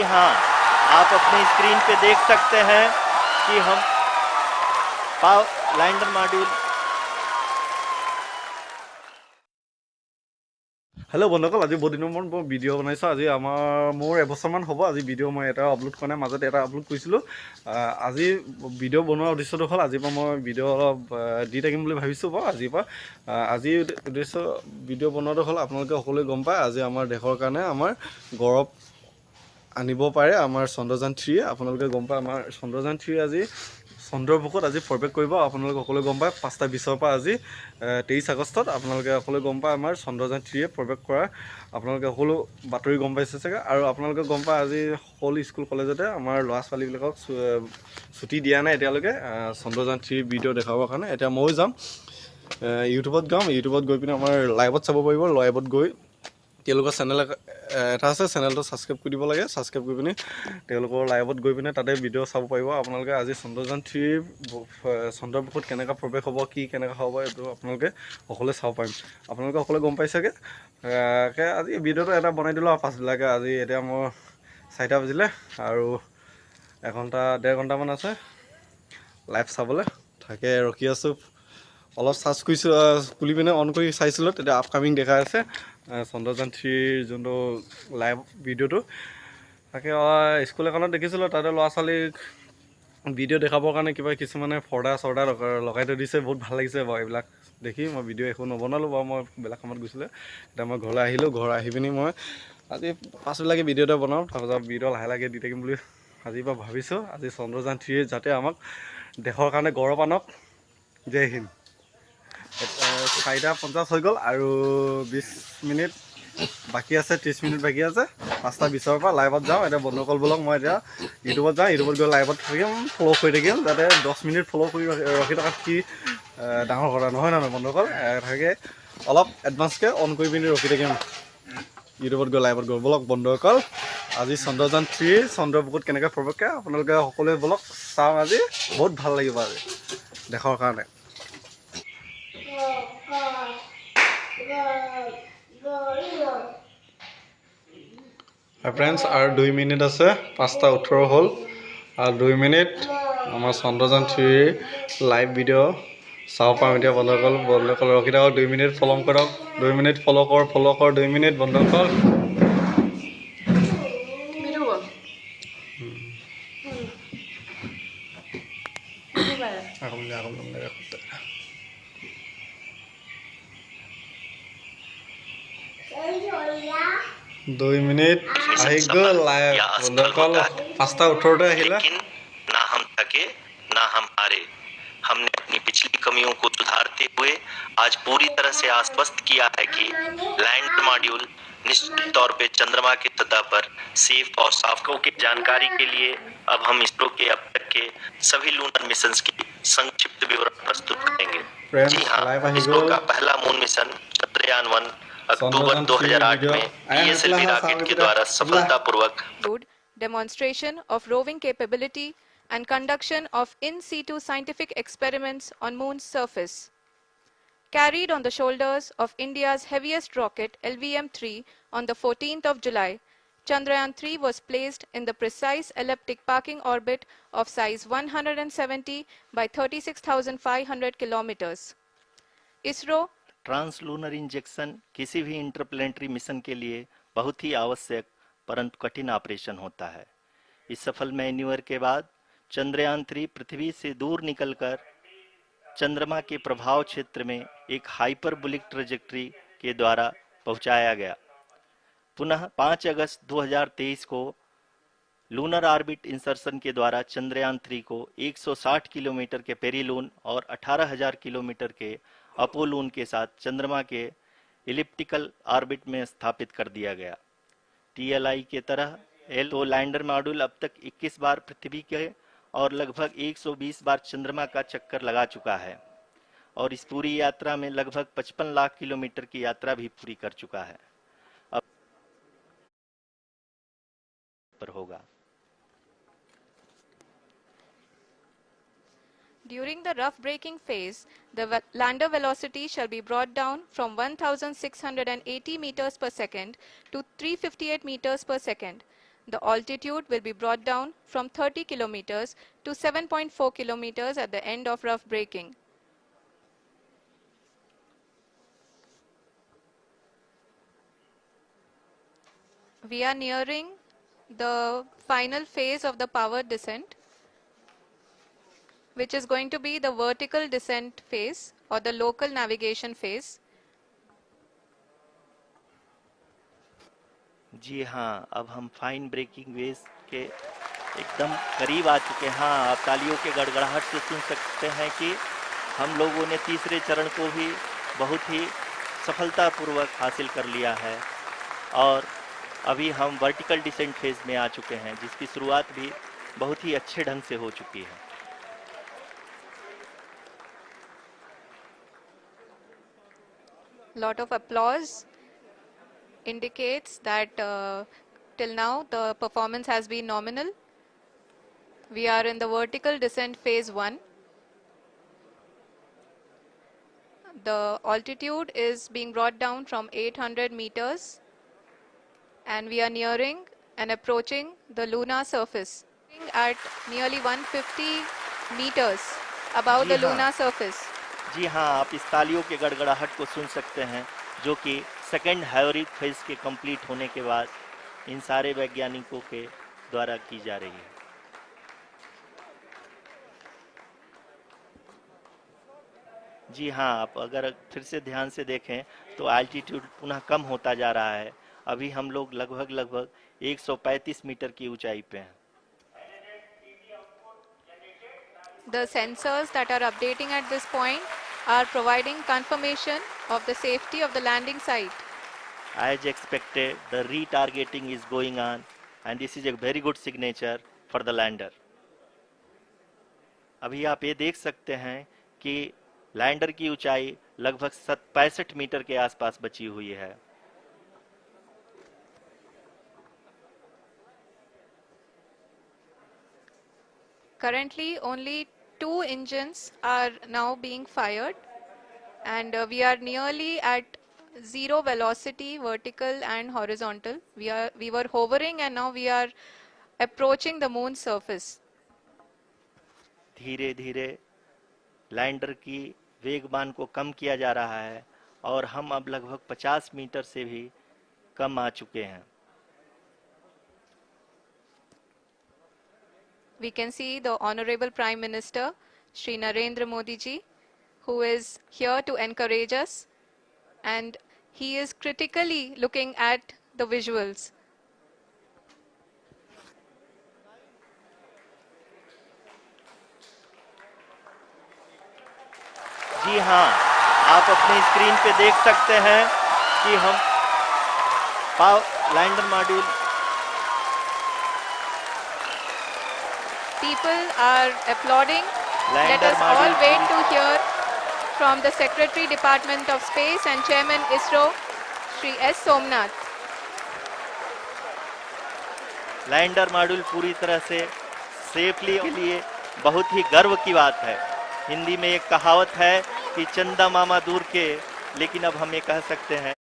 जी हाँ, आप अपनी स्क्रीन पे देख सकते हैं कि हम लैंडर मॉड्यूल। हेलो बंधुসকল, আজি বহুত দিনৰ মূৰত মই ভিডিঅ' বনাইছোঁ। আজি মোৰ এবছৰমান হ'ব আজি ভিডিঅ' মই এটা আপলোড কৰা নাই, মাজতে এটা আপলোড কৰিছিলোঁ। আজি ভিডিঅ' বনোৱাৰ উদ্দেশ্যটো হ'ল আজিৰ পৰা মই ভিডিঅ' অলপ দি থাকিম বুলি ভাবিছোঁ বাৰু। আজিৰ পৰা আজি উদ্দেশ্য ভিডিঅ' বনোৱাটো হ'ল আপোনালোকে সকলোৱে গম পায় আজি আমাৰ দেশৰ কাৰণে আমাৰ গৌৰৱ আনিব পাৰে আমাৰ চন্দ্ৰযান 3। আপোনালোকে গম পায় আমাৰ চন্দ্ৰযান 3 আজি চন্দ্ৰবুকুত আজি প্ৰৱেশ কৰিব। আপোনালোকে সকলোৱে গম পায় 5:20 পৰা আজি 23 আগষ্টত আপোনালোকে সকলোৱে গম পায় আমাৰ চন্দ্ৰযান 3 প্ৰৱেশ কৰা আপোনালোকে সকলো বাতৰি গম পাইছে চাগে। আৰু আপোনালোকে গম পায় আজি সকলো স্কুল কলেজতে আমাৰ ল'ৰা ছোৱালীবিলাকক ছুটি দিয়া নাই এতিয়ালৈকে চন্দ্ৰযান 3 ভিডিঅ' দেখাবৰ কাৰণে। এতিয়া ময়ো যাম ইউটিউবত গৈ পিনে আমাৰ লাইভত চাব পাৰিব। লাইভত গৈ তেওঁলোকৰ চেনেল এটা আছে, চেনেলটো ছাবস্ক্ৰাইব কৰি দিব লাগে। ছাবস্ক্ৰাইব কৰি পিনে তেওঁলোকৰ লাইভত গৈ পিনে তাতে ভিডিঅ' চাব পাৰিব আপোনালোকে। আজি চন্দ্ৰযান 3 চন্দ্ৰবুকুত কেনেকৈ প্ৰৱেশ হ'ব, কি কেনেকৈ হ'ব, এইটো আপোনালোকে সকলোৱে চাব পাৰিম। আপোনালোকে সকলোৱে গম পাইছেগৈ। আজি ভিডিঅ'টো এটা বনাই দিলোঁ আৰু পাছবিলাকে আজি এতিয়া মই 4টা বাজিলে আৰু ডেৰ ঘণ্টামান আছে লাইভ চাবলৈ। তাকে ৰখি আছোঁ। অলপ চাৰ্চ কৰিছোঁ, খুলি পিনে অন কৰি চাইছিলোঁ, তেতিয়া আপকামিং দেখাই আছে চন্দ্ৰযান 3ৰ যোনটো লাইভ ভিডিঅ'টো। তাকে স্কুল এখনত দেখিছিলোঁ, তাতে ল'ৰা ছোৱালীক ভিডিঅ' দেখাবৰ কাৰণে কিছুমানে পৰ্দা লগাই থৈ দিছে। বহুত ভাল লাগিছে বাৰু এইবিলাক দেখি। মই ভিডিঅ' একো নবনালোঁ বাৰু, মই বেলেগ কামত গৈছিলোঁ। এতিয়া মই ঘৰলৈ আহিলোঁ। ঘৰ আহি পিনি মই আজি পাছবিলাকে ভিডিঅ' এটা বনাওঁ, তাৰপিছত ভিডিঅ' লাহে দি থাকিম বুলি আজিৰ পৰা ভাবিছোঁ। আজি চন্দ্ৰযান 3 যাতে আমাক দেশৰ কাৰণে গৌৰৱ আনক। জয় হিন্দ। 4:50 হৈ গ'ল আৰু 20 মিনিট বাকী আছে, 30 মিনিট বাকী আছে। 5:20 পৰা লাইভত যাওঁ। এতিয়া বন্ধুসকল বলক মই এতিয়া ইউটিউবত যাওঁ। ইউটিউবত গৈ লাইভত থাকিম, ফ'ল' কৰি থাকিম। যাতে 10 মিনিট ফ'ল' কৰি ৰখি থকাত কি ডাঙৰ কথা নহয় নহয় বন্ধুসকল। থাকে অলপ এডভান্সকৈ অন কৰি পিনি ৰখি থাকিম ইউটিউবত গৈ লাইভত গৈ। বলক বন্ধুসকল, আজি চন্দ্ৰযান 3 চন্দ্ৰবুকুত কেনেকৈ প্ৰৱেশ কৰে আপোনালোকে সকলোৱে বলক চাওঁ। আজি বহুত ভাল লাগিব আজি দেশৰ কাৰণে। ফ্ৰেণ্ডছ আৰু 2 মিনিট আছে, 5:18 হ'ল আৰু 2 মিনিট আমাৰ চন্দ্ৰযান 3 লাইভ ভিডিঅ' চাব পাৰোঁ এতিয়া। বন্ধুসকল ৰখি থাকক, 2 মিনিট ফ'ল' কৰক। 2 মিনিট ফ'ল' কৰ 2 মিনিট বন্ধুসকল। দুই মিনিট আহি গ'ল লাইভ বন্ধুসকল। 5:18 আহিলে। ना हम थके ना हम हारे, हमने अपनी पिछली कमियों को सुधारते हुए आज पूरी तरह से आश्वस्त किया है कि लैंड मॉड्यूल निश्चित तौर पे चंद्रमा की सतह पर सेफ और साफकों की जानकारी के लिए अब हम इसरो के अब तक के सभी लूनर मिशंस की संक्षिप्त विवरण प्रस्तुत करेंगे। जी हाँ, इसरो का पहला मून मिशन चंद्रयान-1 अक्टूबर 2008 में PSLV रॉकेट के द्वारा सफलतापूर्वक demonstration of roving capability and conduction of in situ scientific experiments on Moon's surface. Carried on the shoulders of India's heaviest rocket LVM-3 on the 14th of July, Chandrayaan-3 was placed in the precise elliptic parking orbit of size 170 by 36,500 kilometers. ISRO translunar injection किसी भी interplanetary mission के लिए बहुत ही आवश्यक परंतु कठिन operation होता है। इस सफल मैन्यूवर के बाद चंद्रयान 3 पृथ्वी से दूर निकलकर चंद्रमा के प्रभाव क्षेत्र में एक हाइपरबोलिक ट्रेजेक्टरी के द्वारा पहुंचाया गया। पुनः 5 अगस्त 2023 को लूनर ऑर्बिट इंसर्शन के द्वारा चंद्रयान 3 को 160 किलोमीटर के पेरीलून और 18,000 किलोमीटर के अपोलून के साथ चंद्रमा के इलिप्टिकल ऑर्बिट में स्थापित कर दिया गया। TLI के तरह तो लैंडर मॉड्यूल अब तक 21 बार पृथ्वी के और लगभग 120 बार चंद्रमा का चक्कर लगा चुका है और इस पूरी यात्रा में लगभग 55 लाख किलोमीटर की यात्रा भी पूरी कर चुका है। अब पर होगा। During the rough braking phase, the lander velocity shall be brought down from 1,680 meters per second to 358 meters per second. the altitude will be brought down from 30 kilometers to 7.4 kilometers at the end of rough braking. We are nearing the final phase of the powered descent, which is going to be the vertical descent phase or the local navigation phase. जी हाँ, अब हम fine breaking veg के एकदम करीब आ चुके हैं। हाँ, आप तालियों के गड़गड़ाहट से सुन सकते हैं कि हम लोगों ने तीसरे चरण को भी बहुत ही सफलतापूर्वक हासिल कर लिया है और अभी हम वर्टिकल डिसेंट फेज में आ चुके हैं, जिसकी शुरुआत भी बहुत ही अच्छे ढंग से हो चुकी है। Lot of applause indicates that till now the performance has been nominal. We are in the vertical descent phase 1. The altitude is being brought down from 800 meters and we are nearing and approaching the lunar surface at nearly 150 meters above the lunar surface. जी हाँ, आप इस तालियों के गड़गड़ाहट को सुन सकते हैं, जो कि सेकेंड हायोरिक फेज के कंप्लीट होने के बाद इन सारे वैज्ञानिकों के द्वारा की जा रही है। जी हाँ, आप अगर फिर से ध्यान से देखें तो एल्टीट्यूड पुनः कम होता जा रहा है। अभी हम लोग लगभग 135 मीटर की ऊंचाई पे हैं। The sensors that are updating at this point are providing confirmation of the safety of the landing site. As expected, the retargeting is going on and this is a very good signature for the lander. अभी आप ये देख सकते हैं कि lander की ऊंचाई लगभग 65 मीटर के आसपास बची हुई है। Currently, only 2 engines are now being fired and we are nearly at zero velocity, vertical and horizontal. We were hovering and now we are approaching the moon's surface. धीरे धीरे लैंडर की वेगमान को कम किया जा रहा है और हम अब लगभग 50 मीटर से भी कम आ चुके हैं। We can see the Honorable Prime Minister, Shri Narendra Modi ji, who is here to encourage us and he is critically looking at the visuals. जी हाँ, आप अपने स्क्रीन पे देख सकते हैं कि हम lander module People are applauding. Let Lander us all module wait to hear from the Secretary Department of Space and Chairman ISRO, Shri S. Somnath. Lander module पूरी तरह से सेफली के लिए बहुत ही गर्व की बात है। हिंदी में एक कहावत है कि चंदा मामा दूर के, लेकिन अब हम ये कह सकते हैं